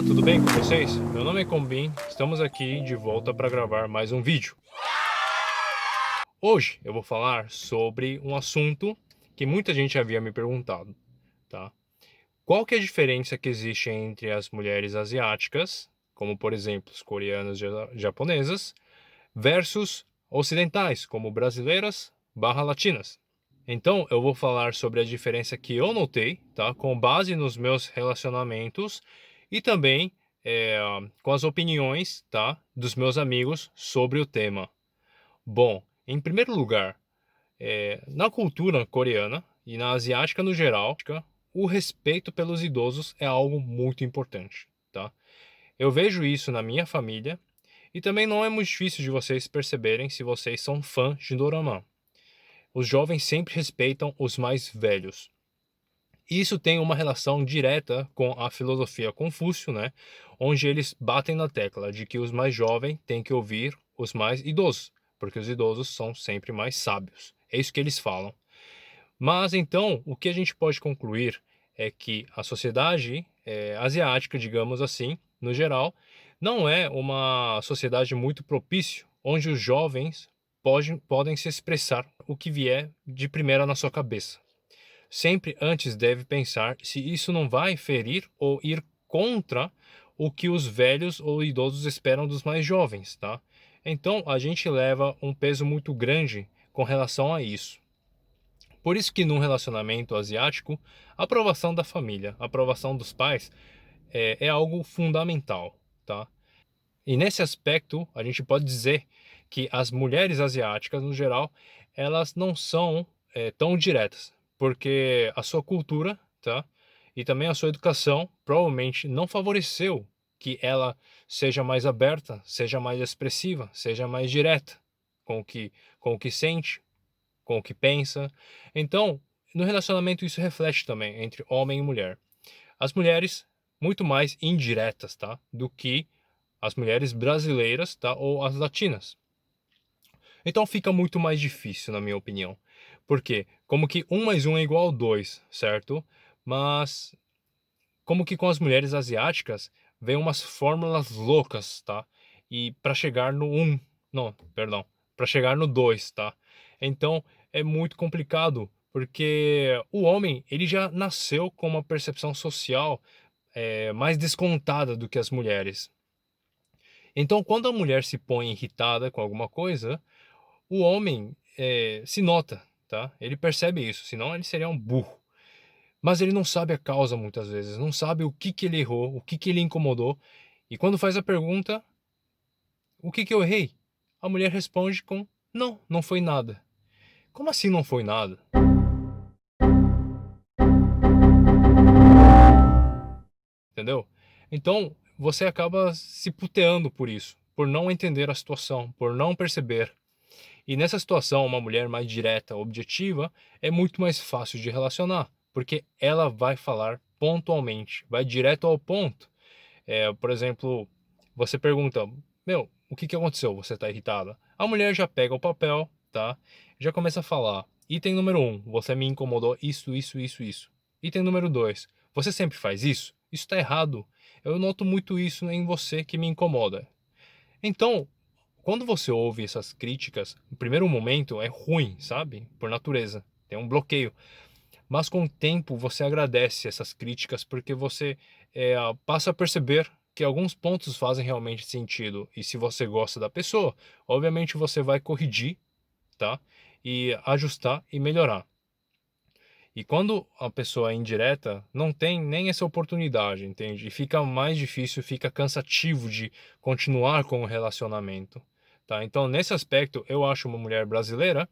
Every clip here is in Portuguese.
Olá, tudo bem com vocês? Meu nome é Combin, estamos aqui de volta para gravar mais um vídeo. Hoje eu vou falar sobre um assunto que muita gente havia me perguntado, tá? Qual que é a diferença que existe entre as mulheres asiáticas, como por exemplo as coreanas e japonesas, versus ocidentais, como brasileiras barra latinas? Então eu vou falar sobre a diferença que eu notei, tá? Com base nos meus relacionamentos e também eh, com as opiniões, tá? Dos meus amigos sobre o tema. Bom, em primeiro lugar, na cultura coreana e na asiática no geral, o respeito pelos idosos é algo muito importante, tá? Eu vejo isso na minha família e também não é muito difícil de vocês perceberem se vocês são fãs de Dorama. Os jovens sempre respeitam os mais velhos. Isso tem uma relação direta com a filosofia Confúcio, né? Onde eles batem na tecla de que os mais jovens têm que ouvir os mais idosos, porque os idosos são sempre mais sábios. É isso que eles falam. Mas então, o que a gente pode concluir é que a sociedade asiática, digamos assim, no geral, não é uma sociedade muito propícia, onde os jovens podem se expressar o que vier de primeira na sua cabeça. Sempre antes deve pensar se isso não vai ferir ou ir contra o que os velhos ou idosos esperam dos mais jovens, tá? Então a gente leva um peso muito grande com relação a isso. Por isso que num relacionamento asiático, a aprovação da família, a aprovação dos pais é algo fundamental, tá? E nesse aspecto, a gente pode dizer que as mulheres asiáticas, no geral, elas não são tão diretas, porque a sua cultura, tá? E também a sua educação provavelmente não favoreceu que ela seja mais aberta, seja mais expressiva, seja mais direta com o que, com o que sente, com o que pensa. Então, no relacionamento isso reflete também entre homem e mulher. As mulheres muito mais indiretas, tá? Do que as mulheres brasileiras, tá? Ou as latinas. Então fica muito mais difícil, na minha opinião. Por quê? Como que um mais um é igual a 2, certo? Mas como que com as mulheres asiáticas vem umas fórmulas loucas, tá? E para chegar no um, não, perdão, para chegar no 2, tá? Então é muito complicado, porque o homem, ele já nasceu com uma percepção social mais descontada do que as mulheres. Então, quando a mulher se põe irritada com alguma coisa, o homem se nota, tá? Ele percebe isso, senão ele seria um burro. Mas ele não sabe a causa muitas vezes, não sabe o que que ele errou, o que que ele incomodou. E quando faz a pergunta, o que que eu errei? A mulher responde com, não, não foi nada. Como assim não foi nada? Entendeu? Então, você acaba se puteando por isso, por não entender a situação, por não perceber. E nessa situação, uma mulher mais direta, objetiva, é muito mais fácil de relacionar, porque ela vai falar pontualmente, vai direto ao ponto. Por exemplo, você pergunta, meu, o que que aconteceu? Você tá irritada? A mulher já pega o papel, tá? Já começa a falar. Item número um, você me incomodou isso, isso, isso, isso. Item número 2, você sempre faz isso? Isso tá errado. Eu noto muito isso em você que me incomoda. Então, quando você ouve essas críticas, no primeiro momento é ruim, sabe? Por natureza, tem um bloqueio. Mas com o tempo você agradece essas críticas porque você passa a perceber que alguns pontos fazem realmente sentido. E se você gosta da pessoa, obviamente você vai corrigir, tá? E ajustar e melhorar. E quando a pessoa é indireta, não tem nem essa oportunidade, entende? E fica mais difícil, fica cansativo de continuar com o relacionamento, tá? Então, nesse aspecto, eu acho uma mulher brasileira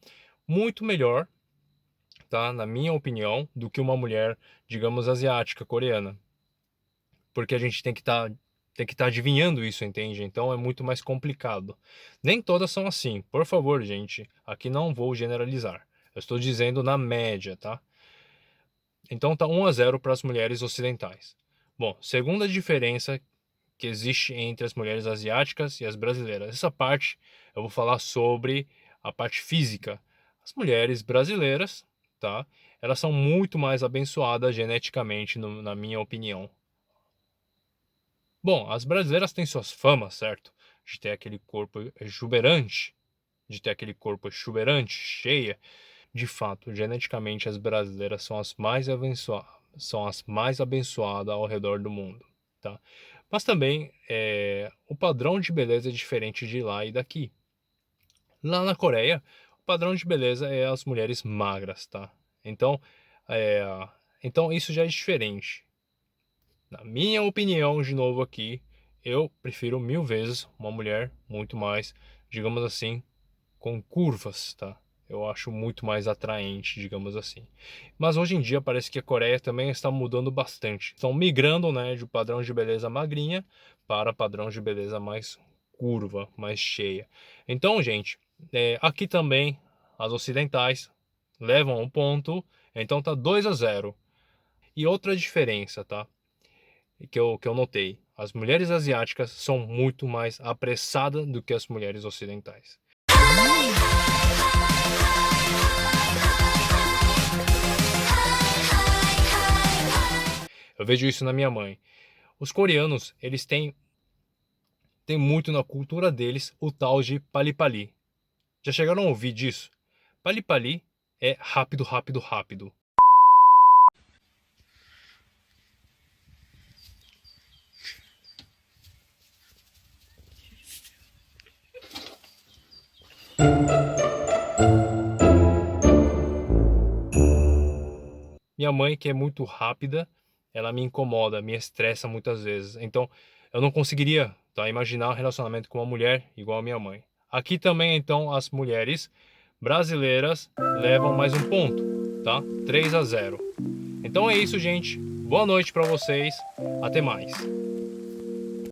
muito melhor, tá? Na minha opinião, do que uma mulher, digamos, asiática, coreana. Porque a gente tem que estar adivinhando isso, entende? Então é muito mais complicado. Nem todas são assim. Por favor, gente, aqui não vou generalizar. Eu estou dizendo na média, tá? Então tá 1-0 para as mulheres ocidentais. Bom, segunda diferença que existe entre as mulheres asiáticas e as brasileiras. Essa parte eu vou falar sobre a parte física. As mulheres brasileiras, tá? Elas são muito mais abençoadas geneticamente, na minha opinião. Bom, as brasileiras têm suas famas, certo? De ter aquele corpo exuberante, cheia. De fato, geneticamente as brasileiras são as mais abençoadas ao redor do mundo, tá? Mas também o padrão de beleza é diferente de lá e daqui. Lá na Coreia, o padrão de beleza é as mulheres magras, tá? Então, é, então isso já é diferente. Na minha opinião, de novo aqui, eu prefiro mil vezes uma mulher muito mais, digamos assim, com curvas, tá? Eu acho muito mais atraente, digamos assim. Mas hoje em dia parece que a Coreia também está mudando bastante. Estão migrando, né, de padrão de beleza magrinha para padrão de beleza mais curva, mais cheia. Então, gente, aqui também as ocidentais levam um ponto, então tá 2-0. E outra diferença, tá? Que eu notei. As mulheres asiáticas são muito mais apressadas do que as mulheres ocidentais. Eu vejo isso na minha mãe. Os coreanos, eles têm muito na cultura deles o tal de pali-pali. Já chegaram a ouvir disso? Pali-pali é rápido, rápido, rápido. Minha mãe, que é muito rápida, ela me incomoda, me estressa muitas vezes. Então, eu não conseguiria, tá, imaginar um relacionamento com uma mulher igual a minha mãe. Aqui também, então, as mulheres brasileiras levam mais um ponto, tá? 3-0. Então é isso, gente. Boa noite para vocês. Até mais.